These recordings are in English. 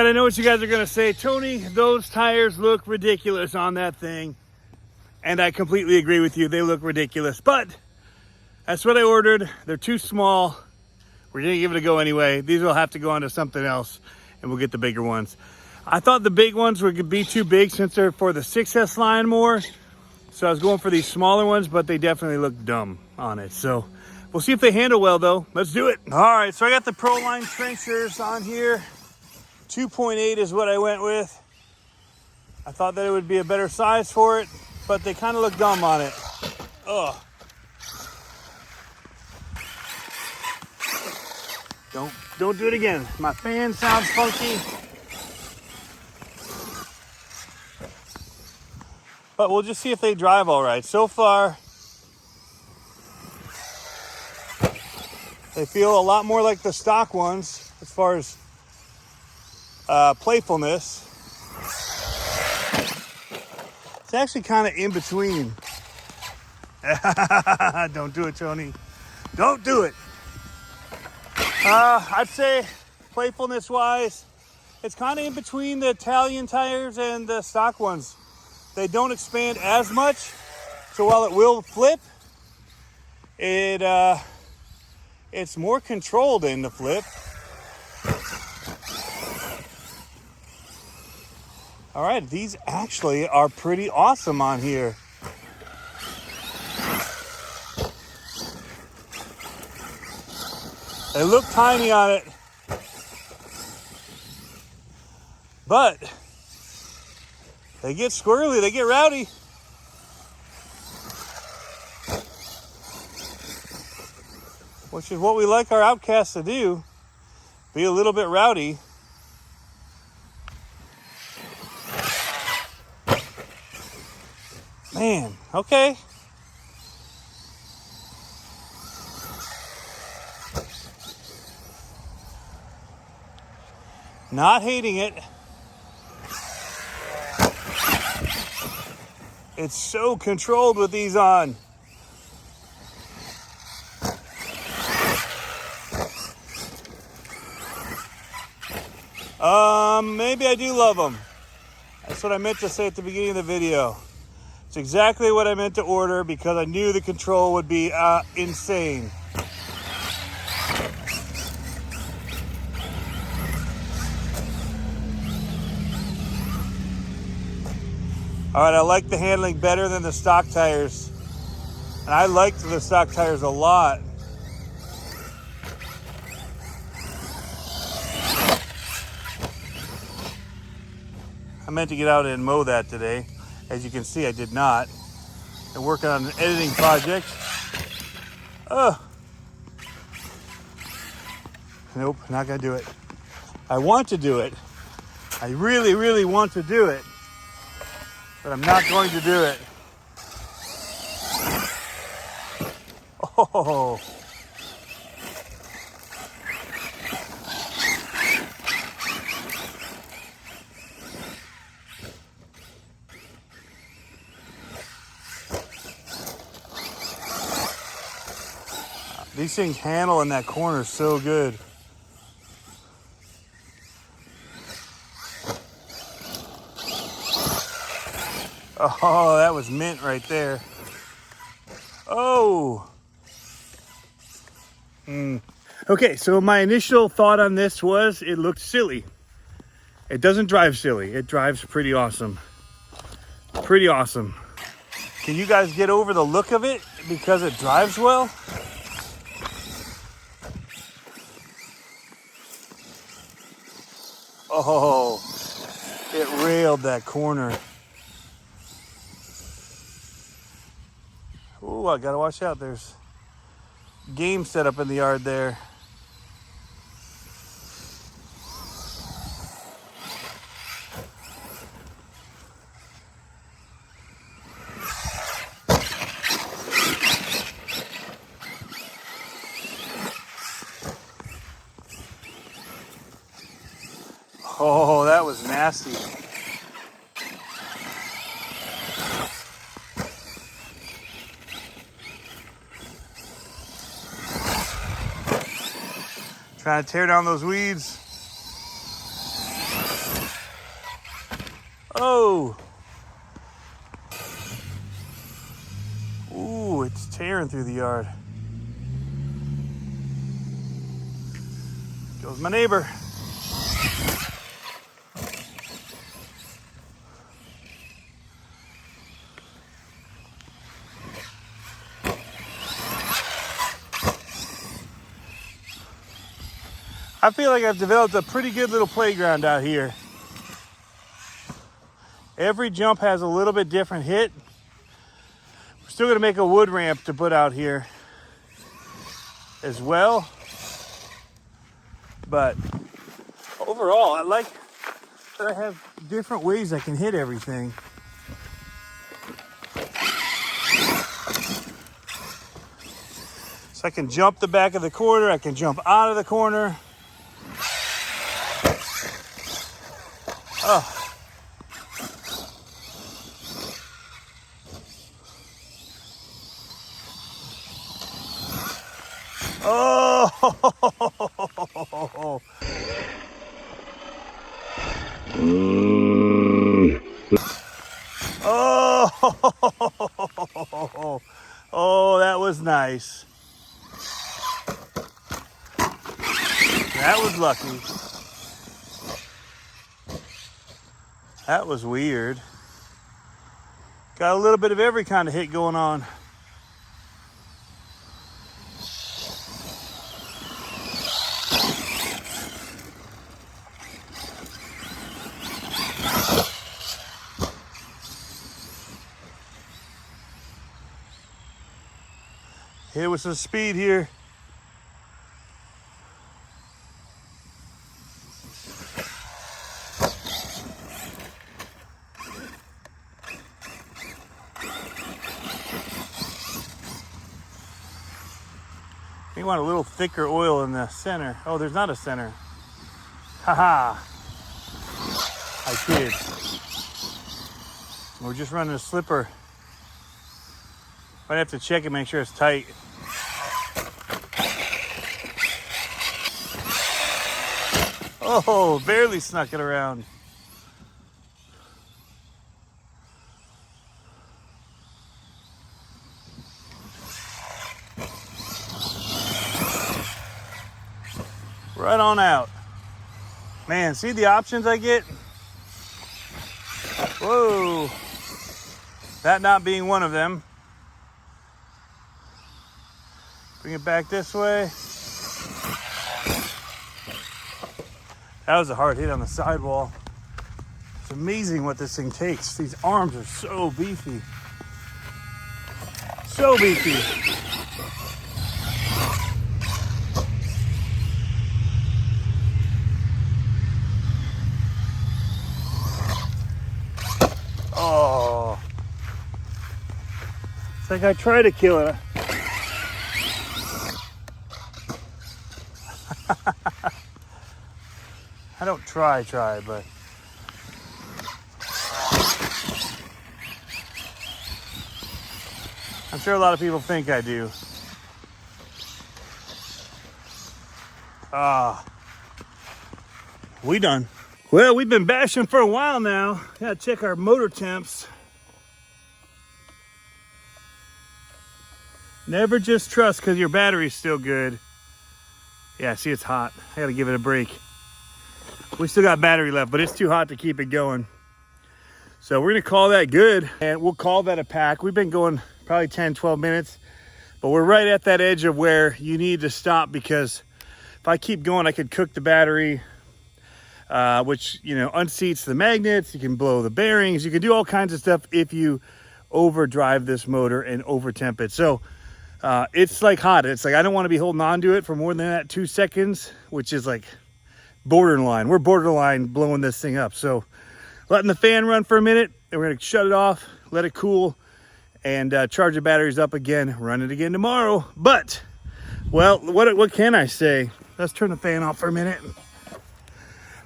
And I know what you guys are gonna say, Tony, those tires look ridiculous on that thing. And I completely agree with you, they look ridiculous. But that's what I ordered. They're too small. We're gonna give it a go anyway. These will have to go onto something else and we'll get the bigger ones. I thought the big ones would be too big since they're for the 6S line more. So I was going for these smaller ones, but they definitely look dumb on it. So we'll see if they handle well though. Let's do it. All right, so I got the Pro Line trenchers on here. 2.8 is what I went with. I thought that it would be a better size for it, but they kind of look dumb on it. Ugh. Don't do it again. My fan sounds funky. But we'll just see if they drive all right. So far, they feel a lot more like the stock ones as far as playfulness. It's actually kind of in between. Don't do it, Tony. Don't do it. I'd say playfulness-wise, it's kind of in between the Italian tires and the stock ones. They don't expand as much, so while it will flip, it's more controlled in the flip. All right, these actually are pretty awesome on here. They look tiny on it, but they get squirrely, they get rowdy. Which is what we like our Outcasts to do, be a little bit rowdy. Man, okay. Not hating it. It's so controlled with these on. Maybe I do love them. That's what I meant to say at the beginning of the video. It's exactly what I meant to order because I knew the control would be insane. All right, I like the handling better than the stock tires. And I liked the stock tires a lot. I meant to get out and mow that today. As you can see, I did not. I'm working on an editing project. Nope, not gonna do it. I want to do it. I really, really want to do it. But I'm not going to do it. Oh. These things handle in that corner so good. Oh, that was mint right there. Oh. Okay, so my initial thought on this was it looked silly. It doesn't drive silly. It drives pretty awesome. Pretty awesome. Can you guys get over the look of it because it drives well? Oh, it railed that corner. Ooh, I gotta watch out. There's game set up in the yard there. Oh, that was nasty. Trying to tear down those weeds. Oh. Ooh, it's tearing through the yard. Goes my neighbor. I feel like I've developed a pretty good little playground out here. Every jump has a little bit different hit. We're still gonna make a wood ramp to put out here as well. But overall, I like that I have different ways I can hit everything. So I can jump the back of the corner, I can jump out of the corner. Oh. Oh. Oh. Oh, that was nice. That was lucky. That was weird. Got a little bit of every kind of hit going on. Hit it with some speed here. You want a little thicker oil in the center. Oh, there's not a center. Haha. I kid. We're just running a slipper. Might have to check and make sure it's tight. Oh, barely snuck it around. Right on out. Man, see the options I get? Whoa. That not being one of them. Bring it back this way. That was a hard hit on the sidewall. It's amazing what this thing takes. These arms are so beefy. So beefy. Oh. It's like I tried to kill it. I don't try, but I'm sure a lot of people think I do. We done. Well, we've been bashing for a while now. Gotta check our motor temps. Never just trust because your battery's still good. Yeah, see, it's hot. I gotta give it a break. We still got battery left, but it's too hot to keep it going. So we're gonna call that good, and we'll call that a pack. We've been going probably 10, 12 minutes, but we're right at that edge of where you need to stop, because if I keep going, I could cook the battery, which, you know, unseats the magnets. You can blow the bearings. You can do all kinds of stuff if you overdrive this motor and over temp it. So it's like hot. It's like I don't want to be holding on to it for more than that 2 seconds, which is like borderline. We're borderline blowing this thing up. So letting the fan run for a minute, and we're gonna shut it off, let it cool, and charge the batteries up again, run it again tomorrow. But, well, what can I say? Let's turn the fan off for a minute.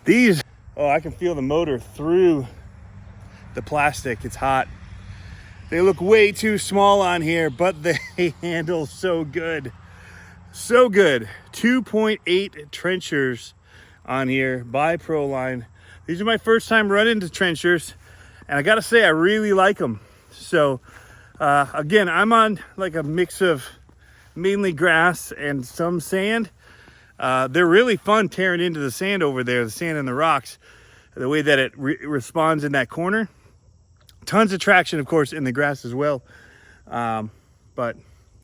These, oh, I can feel the motor through the plastic. It's hot. They look way too small on here, but they handle so good. So good. 2.8 trenchers on here by Proline. These are my first time running to trenchers. And I gotta say, I really like them. So again, I'm on like a mix of mainly grass and some sand. They're really fun tearing into the sand over there, the sand and the rocks, the way that it responds in that corner. Tons of traction, of course, in the grass as well. But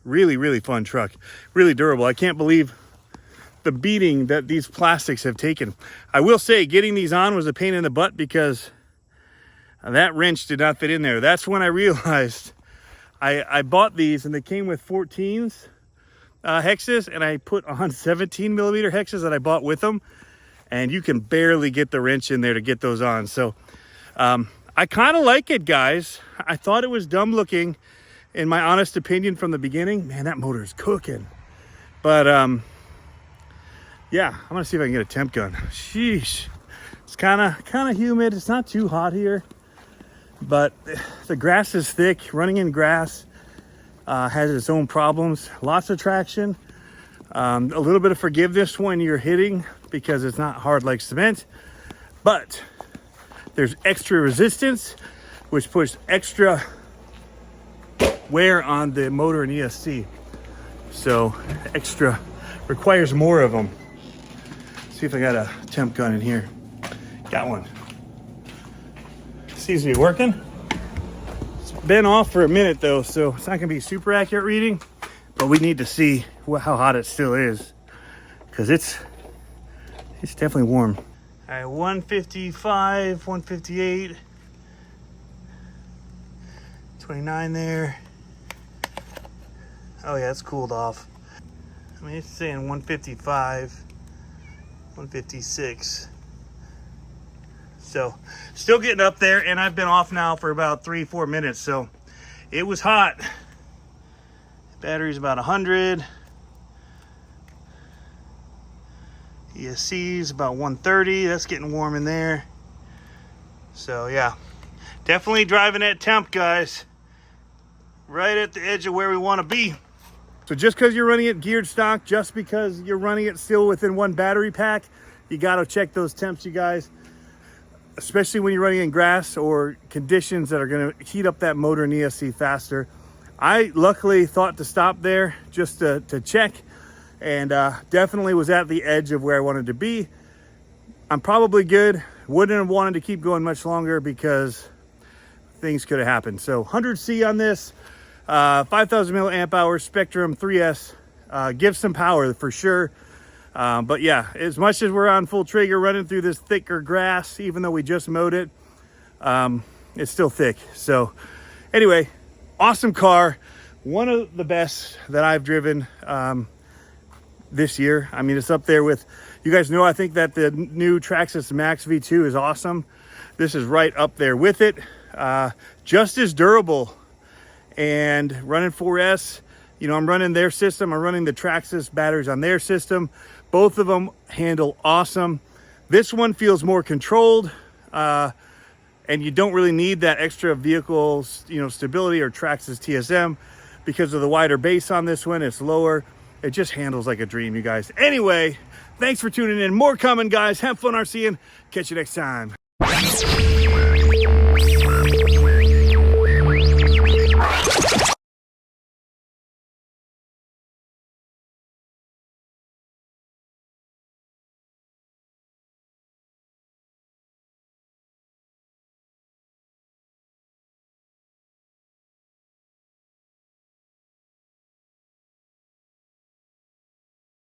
really, really fun truck. Really durable. I can't believe the beating that these plastics have taken. I will say getting these on was a pain in the butt because that wrench did not fit in there. That's when I realized I bought these and they came with 14s hexes, and I put on 17 millimeter hexes that I bought with them, and you can barely get the wrench in there to get those on. So I kind of like it, guys. I thought it was dumb looking, in my honest opinion, from the beginning. Man, that motor is cooking. But yeah, I'm gonna see if I can get a temp gun. Sheesh, it's kind of humid. It's not too hot here, but the grass is thick. Running in grass has its own problems. Lots of traction, a little bit of forgiveness when you're hitting because it's not hard like cement, but there's extra resistance, which puts extra wear on the motor and ESC. So extra requires more of them. See if I got a temp gun in here. Got one. Seems to be working. It's been off for a minute though, so it's not gonna be super accurate reading, but we need to see how hot it still is, because it's definitely warm. All right, 155, 158, 29 there. Oh yeah, it's cooled off. I mean, it's saying 155, 156. So still getting up there, and I've been off now for about 3-4 minutes, so it was hot. Battery's about 100. ESC's about 130. That's getting warm in there. So yeah, definitely driving that temp, guys. Right at the edge of where we want to be. So just because you're running it geared stock, just because you're running it still within one battery pack, you got to check those temps, you guys. Especially when you're running in grass or conditions that are going to heat up that motor and ESC faster. I luckily thought to stop there just to check, and definitely was at the edge of where I wanted to be. I'm probably good. Wouldn't have wanted to keep going much longer because things could have happened. So 100C on this, 5,000 milliamp hours, Spectrum 3S, gives some power for sure. But yeah, as much as we're on full trigger running through this thicker grass, even though we just mowed it, it's still thick. So anyway, awesome car. One of the best that I've driven this year. I mean, it's up there with, you guys know, I think that the new Traxxas Max V2 is awesome. This is right up there with it. Just as durable, and running 4S. You know, I'm running their system. I'm running the Traxxas batteries on their system. Both of them handle awesome. This one feels more controlled, and you don't really need that extra vehicle, you know, stability or Traxxas TSM because of the wider base on this one. It's lower. It just handles like a dream, you guys. Anyway, thanks for tuning in. More coming, guys. Have fun RCing. Catch you next time.